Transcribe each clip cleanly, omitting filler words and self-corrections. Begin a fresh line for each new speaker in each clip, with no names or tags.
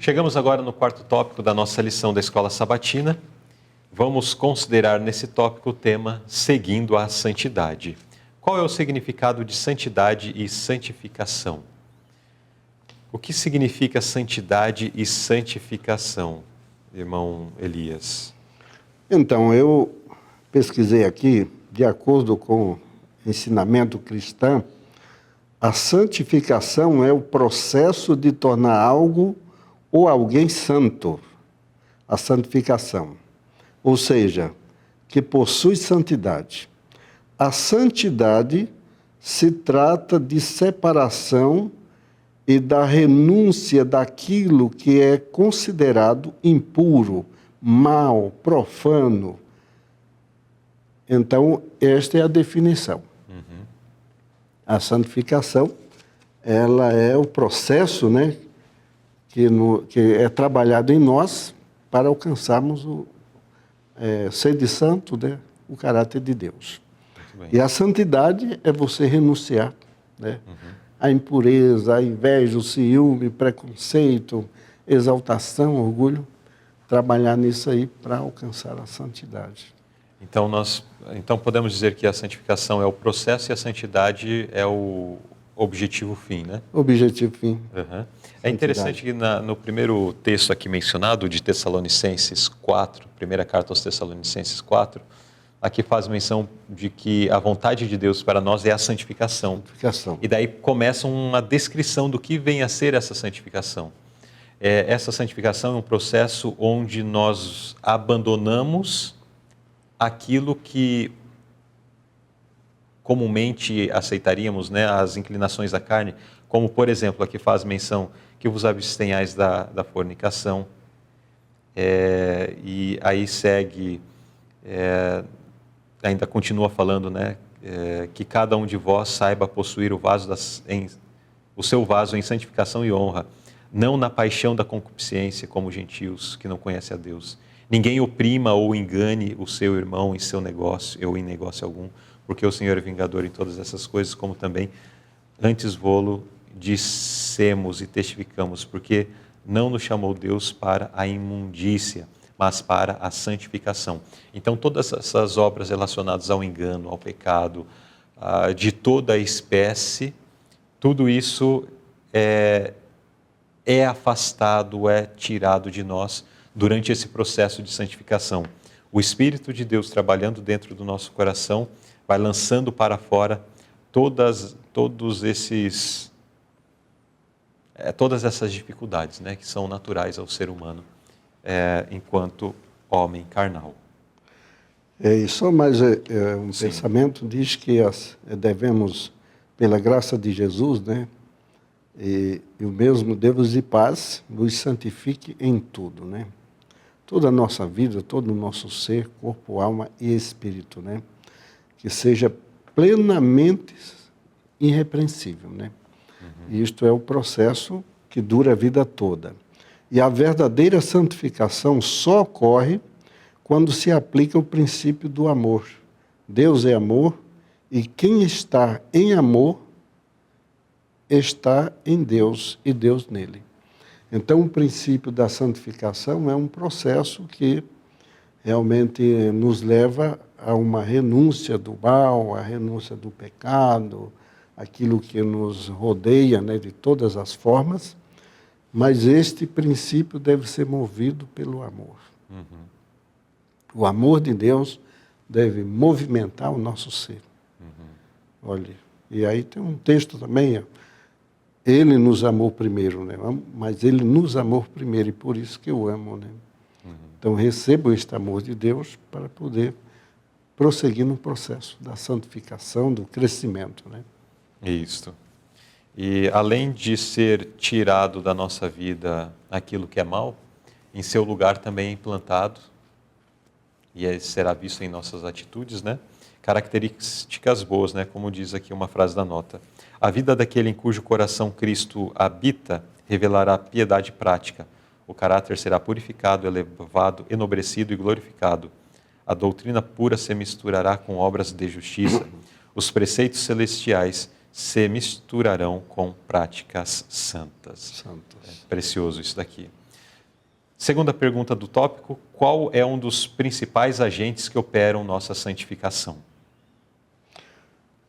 Chegamos agora no quarto tópico da nossa lição da Escola Sabatina. Vamos considerar nesse tópico o tema Seguindo a Santidade. Qual é o significado de santidade e santificação? O que significa santidade e santificação, irmão Elias?
Então, eu pesquisei aqui, de acordo com o ensinamento cristão, a santificação é o processo de tornar algo ou alguém santo. A santificação. Ou seja, que possui santidade. A santidade se trata de separação e da renúncia daquilo que é considerado impuro, mal, profano. Então, esta é a definição. A santificação, ela é o processo, né, que é trabalhado em nós para alcançarmos ser de santo, né, o caráter de Deus. E a santidade é você renunciar, né, à impureza, à inveja, o ciúme, preconceito, exaltação, orgulho, trabalhar nisso aí para alcançar a santidade.
Então podemos dizer que a santificação é o processo e a santidade é o objetivo fim, né?
Objetivo fim.
É interessante que no primeiro texto aqui mencionado, de Tessalonicenses 4, primeira carta aos Tessalonicenses 4, aqui faz menção de que a vontade de Deus para nós é a santificação. E daí começa uma descrição do que vem a ser essa santificação. Essa santificação é um processo onde nós abandonamos aquilo que comumente aceitaríamos, né, as inclinações da carne, como, por exemplo, aqui faz menção que vos abstenhais da fornicação, e aí segue, ainda continua falando, né, que cada um de vós saiba possuir o seu vaso em santificação e honra, não na paixão da concupiscência, como gentios que não conhecem a Deus. Ninguém oprima ou engane o seu irmão em seu negócio ou em negócio algum, porque o Senhor é vingador em todas essas coisas, como também antes vô-lo dissemos e testificamos, porque não nos chamou Deus para a imundícia, mas para a santificação. Então, todas essas obras relacionadas ao engano, ao pecado, de toda a espécie, tudo isso é afastado, é tirado de nós durante esse processo de santificação. O Espírito de Deus trabalhando dentro do nosso coração vai lançando para fora todas essas dificuldades, né, que são naturais ao ser humano enquanto homem carnal.
E só mais um pensamento diz que devemos, pela graça de Jesus, né, e o mesmo Deus de paz nos santifique em tudo, né? Toda a nossa vida, todo o nosso ser, corpo, alma e espírito, né? Que seja plenamente irrepreensível, né? E isto é o processo que dura a vida toda. E a verdadeira santificação só ocorre quando se aplica o princípio do amor. Deus é amor e quem está em amor está em Deus e Deus nele. Então, o princípio da santificação é um processo que realmente nos leva a uma renúncia do mal, a renúncia do pecado, aquilo que nos rodeia, né, de todas as formas, mas este princípio deve ser movido pelo amor. O amor de Deus deve movimentar o nosso ser. Olha, e aí tem um texto também, Ele nos amou primeiro, né? Mas Ele nos amou primeiro e por isso que eu amo, né? Então recebo este amor de Deus para poder prosseguir no processo da santificação, do crescimento, né?
Isso. E além de ser tirado da nossa vida aquilo que é mal, em seu lugar também é implantado, e será visto em nossas atitudes, né? Características boas, né? Como diz aqui uma frase da nota. A vida daquele em cujo coração Cristo habita revelará piedade prática. O caráter será purificado, elevado, enobrecido e glorificado. A doutrina pura se misturará com obras de justiça. Os preceitos celestiais se misturarão com práticas santas. É precioso isso daqui. Segunda pergunta do tópico: qual é um dos principais agentes que operam nossa santificação?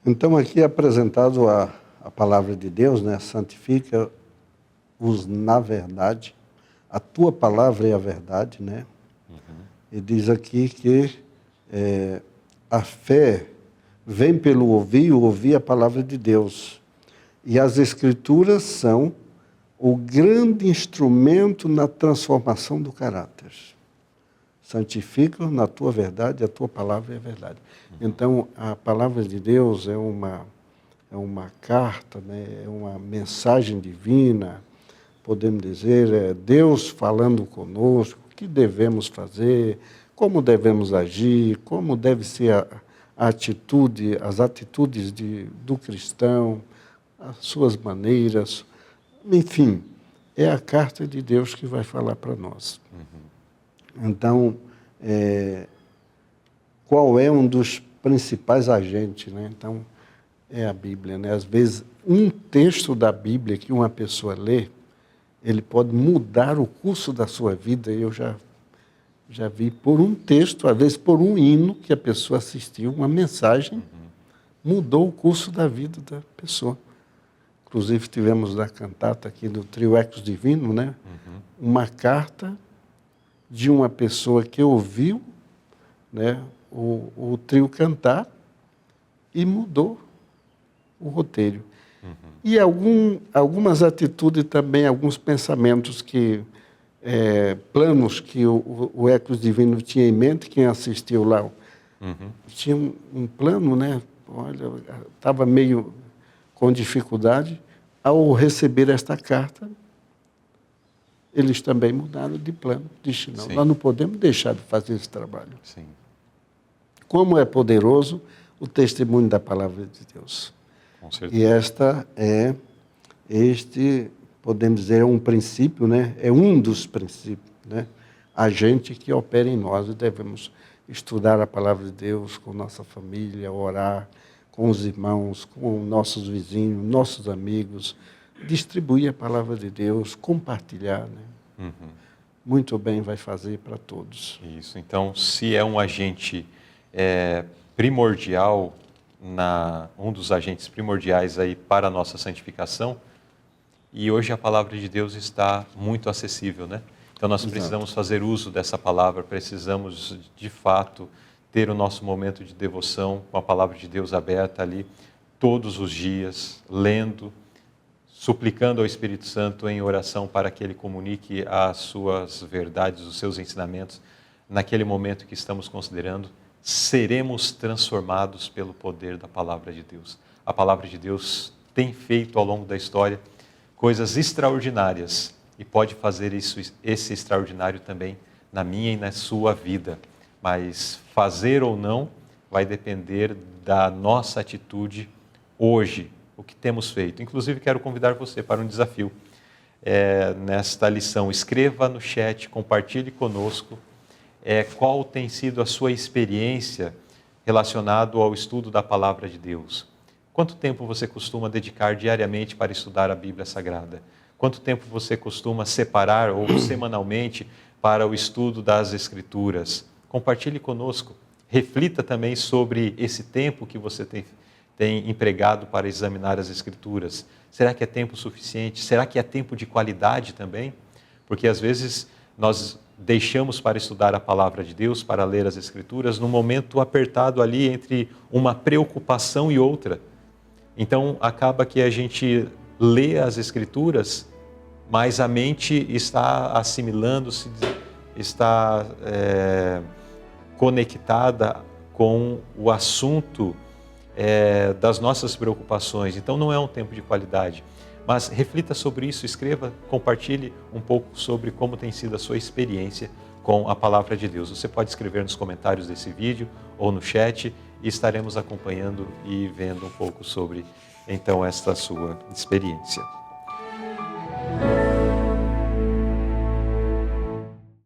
Então, aqui é apresentado a palavra de Deus, né? Santifica-os na verdade. A tua palavra é a verdade, né? E diz aqui que a fé vem pelo ouvir a palavra de Deus. E as Escrituras são o grande instrumento na transformação do caráter. Santifica na tua verdade, a tua palavra é a verdade. Então, a palavra de Deus é uma carta, né? É uma mensagem divina, podemos dizer, é Deus falando conosco, o que devemos fazer, como devemos agir, como deve ser a atitude, as atitudes do cristão, as suas maneiras, enfim, é a carta de Deus que vai falar para nós. Então, qual é um dos principais agentes, né? Então, é a Bíblia, né? Às vezes, um texto da Bíblia que uma pessoa lê, ele pode mudar o curso da sua vida. Eu já vi por um texto, às vezes por um hino que a pessoa assistiu, uma mensagem, mudou o curso da vida da pessoa. Inclusive, tivemos na cantata aqui do Trio Ecos Divino, né? Uma carta de uma pessoa que ouviu, né, o trio cantar e mudou o roteiro. E algumas atitudes também, alguns pensamentos planos que o Ecos Divino tinha em mente, quem assistiu lá, tinha um plano, né? Olha, estava meio com dificuldade. Ao receber esta carta, eles também mudaram de plano. Disseram, não, nós não podemos deixar de fazer esse trabalho.
Sim.
Como é poderoso o testemunho da palavra de Deus.
Com certeza.
E podemos dizer, é um princípio, né? É um dos princípios, né? Agente que opera em nós. E devemos estudar a palavra de Deus com nossa família, orar com os irmãos, com nossos vizinhos, nossos amigos, distribuir a palavra de Deus, compartilhar, né? Muito bem vai fazer para todos.
Isso. Então, se é um agente primordial, um dos agentes primordiais aí para a nossa santificação, e hoje a palavra de Deus está muito acessível, né? Então nós precisamos fazer uso dessa palavra, precisamos de fato ter o nosso momento de devoção com a palavra de Deus aberta ali todos os dias, lendo, suplicando ao Espírito Santo em oração para que Ele comunique as suas verdades, os seus ensinamentos naquele momento que estamos considerando. Seremos transformados pelo poder da palavra de Deus. A palavra de Deus tem feito ao longo da história coisas extraordinárias e pode fazer esse extraordinário também na minha e na sua vida. Mas fazer ou não vai depender da nossa atitude hoje, o que temos feito. Inclusive, quero convidar você para um desafio. Nesta lição, escreva no chat, compartilhe conosco qual tem sido a sua experiência relacionado ao estudo da palavra de Deus. Quanto tempo você costuma dedicar diariamente para estudar a Bíblia Sagrada? Quanto tempo você costuma separar ou semanalmente para o estudo das Escrituras? Compartilhe conosco. Reflita também sobre esse tempo que você tem empregado para examinar as Escrituras. Será que é tempo suficiente? Será que é tempo de qualidade também? Porque às vezes nós deixamos para estudar a palavra de Deus, para ler as Escrituras, num momento apertado ali entre uma preocupação e outra. Então, acaba que a gente lê as Escrituras, mas a mente está assimilando-se, está conectada com o assunto das nossas preocupações. Então, não é um tempo de qualidade. Mas reflita sobre isso, escreva, compartilhe um pouco sobre como tem sido a sua experiência com a palavra de Deus. Você pode escrever nos comentários desse vídeo ou no chat e estaremos acompanhando e vendo um pouco sobre, então, esta sua experiência.